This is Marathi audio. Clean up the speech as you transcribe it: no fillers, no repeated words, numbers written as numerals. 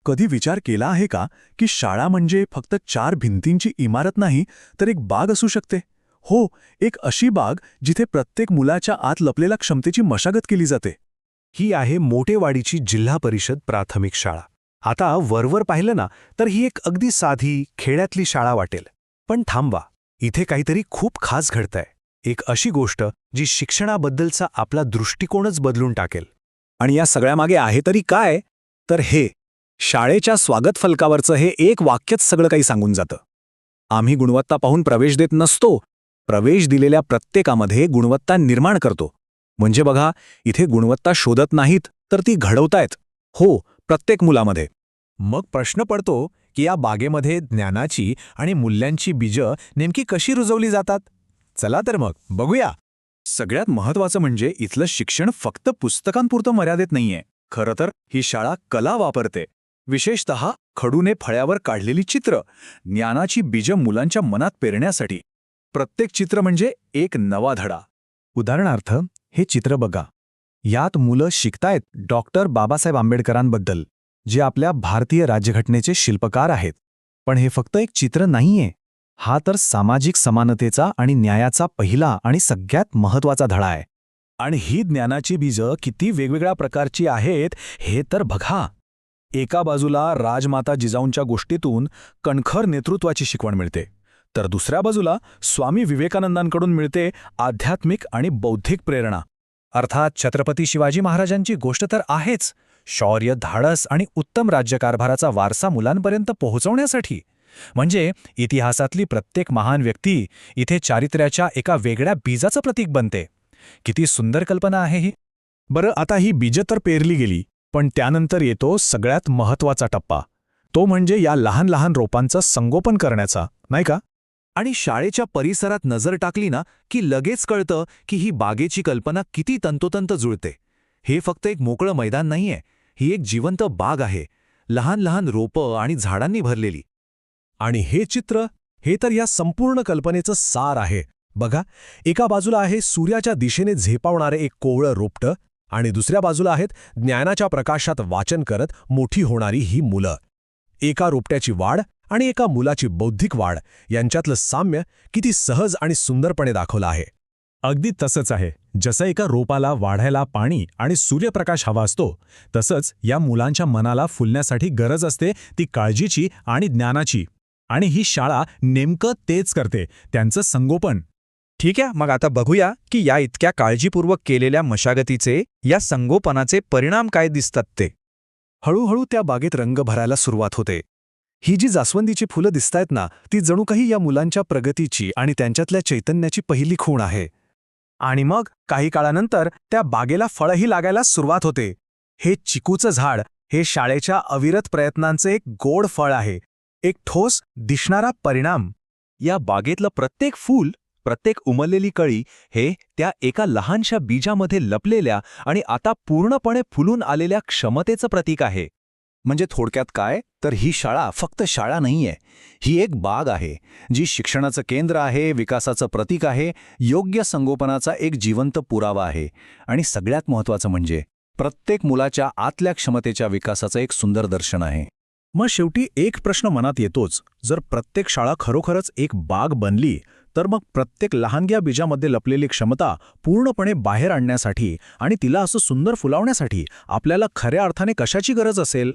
कधी विचार केला आहे का की शाळा म्हणजे फक्त 4 भिंतींची इमारत नाही, तर एक बाग असू शकते? हो, एक अशी बाग जिथे प्रत्येक मुलाच्या आत लपलेल्या क्षमतेची मशागत केली जाते. ही आहे मोटेवाडीची जिल्हा परिषद प्राथमिक शाळा. आता वरवर पाहिलं ना, तर ही एक अगदी साधी खेड्यातली शाळा वाटेल. पण थांबवा, इथे काहीतरी खूप खास घडतंय. एक अशी गोष्ट जी शिक्षणाबद्दलचा आपला दृष्टिकोनच बदलून टाकेल. आणि या सगळ्यामागे आहे तरी काय? तर हे शाळेच्या स्वागत फलकावरचं हे एक वाक्यच सगळं काही सांगून जातं. आम्ही गुणवत्ता पाहून प्रवेश देत नसतो, प्रवेश दिलेल्या प्रत्येकामध्ये गुणवत्ता निर्माण करतो. म्हणजे बघा, इथे गुणवत्ता शोधत नाहीत, तर ती घडवतायत. हो, प्रत्येक मुलामध्ये. मग प्रश्न पडतो की या बागेमध्ये ज्ञानाची आणि मूल्यांची बीजं नेमकी कशी रुजवली जातात? चला तर मग बघूया. सगळ्यात महत्त्वाचं म्हणजे इथलं शिक्षण फक्त पुस्तकांपुरतं मर्यादित नाहीये. खरं तर ही शाळा कला वापरते. विशेषतः खडूने फळ्यावर काढलेली चित्र, ज्ञानाची बीजं मुलांच्या मनात पेरण्यासाठी. प्रत्येक चित्र म्हणजे एक नवा धडा. उदाहरणार्थ, हे चित्र बघा. यात मुलं शिकतायत डॉक्टर बाबासाहेब आंबेडकरांबद्दल, जे आपल्या भारतीय राज्यघटनेचे शिल्पकार आहेत. पण हे फक्त एक चित्र नाहीये. हा तर सामाजिक समानतेचा आणि न्यायाचा पहिला आणि सगळ्यात महत्त्वाचा धडा आहे. आणि ही ज्ञानाची बीजं किती वेगवेगळ्या प्रकारची आहेत हे तर बघा. एका बाजूला राजमाता जिजाऊंच्या गोष्टीतून कणखर नेतृत्वाची शिकवण मिळते, तर दुसऱ्या बाजूला स्वामी विवेकानंदांकडून मिळते आध्यात्मिक आणि बौद्धिक प्रेरणा. अर्थात छत्रपती शिवाजी महाराजांची गोष्ट तर आहेच, शौर्य, धाडस आणि उत्तम राज्यकारभाराचा वारसा मुलांपर्यंत पोहोचवण्यासाठी. म्हणजे इतिहासातली प्रत्येक महान व्यक्ती इथे चारित्र्याच्या एका वेगळ्या बीजाचं प्रतीक बनते. किती सुंदर कल्पना आहे ही. बरं, आता ही बीजं तर पेरली गेली, पण त्यानंतर येतो सगळ्यात महत्त्वाचा टप्पा. तो म्हणजे या लहान लहान रोपांचं संगोपन करण्याचा, नाही का? आणि शाळेच्या परिसरात नजर टाकली ना की लगेच कळतं की ही बागेची कल्पना किती तंतोतंत जुळते. हे फक्त एक मोकळं मैदान नाहीये, ही एक जिवंत बाग आहे, लहान लहान रोपं आणि झाडांनी भरलेली. आणि हे चित्र, हे तर या संपूर्ण कल्पनेचं सार आहे. बघा, एका बाजूला आहे सूर्याच्या दिशेने झेपावणारे एक कोवळं रोपटं, आणि दुसऱ्या बाजूला आहेत ज्ञानाच्या प्रकाशात वाचन करत मोठी होणारी ही मुलं. एका रोपट्याची वाढ आणि एका मुलाची बौद्धिक वाढ यांच्यातलं साम्य किती सहज आणि सुंदरपणे दाखवलं आहे. अगदी तसंच आहे. जसं एका रोपाला वाढायला पाणी आणि सूर्यप्रकाश हवा असतो, तसंच या मुलांच्या मनाला फुलण्यासाठी गरज असते ती काळजीची आणि ज्ञानाची. आणि ही शाळा नेमकं तेच करते, त्यांचं संगोपन. ठीक आहे, मग आता बघूया की या इतक्या काळजीपूर्वक केलेल्या मशागतीचे, या संगोपनाचे परिणाम काय दिसतात ते. हळूहळू त्या बागेत रंग भरायला सुरुवात होते. ही जी जास्वंदीची फुलं दिसतायत ना, ती जणू काही या मुलांच्या प्रगतीची आणि त्यांच्यातल्या चैतन्याची पहिली खूण आहे. आणि मग काही काळानंतर त्या बागेला फळंही लागायला सुरुवात होते. हे चिकूचं झाड, हे शाळेच्या अविरत प्रयत्नांचे एक गोड फळ आहे, एक ठोस दिसणारा परिणाम. या बागेतलं प्रत्येक फूल, प्रत्येक उमललेली कळी हे त्या एका लहानशा बीजामध्ये लपलेल्या आणि आता पूर्णपणे फुलून आलेल्या क्षमतेचं प्रतीक आहे. म्हणजे थोडक्यात काय, तर ही शाळा फक्त शाळा नाहीये, ही एक बाग आहे, जी शिक्षणाचं केंद्र आहे, विकासाचं प्रतीक आहे, योग्य संगोपनाचा एक जिवंत पुरावा आहे. आणि सगळ्यात महत्त्वाचं म्हणजे प्रत्येक मुलाच्या आतल्या क्षमतेच्या विकासाचं एक सुंदर दर्शन आहे. मग शेवटी एक प्रश्न मनात येतोच. जर प्रत्येक शाळा खरोखरच एक बाग बनली, तर मग प्रत्येक लहानग्या बीजामध्ये लपलेली क्षमता पूर्णपणे बाहेर आणण्यासाठी आणि तिला असं सुंदर फुलावण्यासाठी आपल्याला खऱ्या अर्थाने कशाची गरज असेल?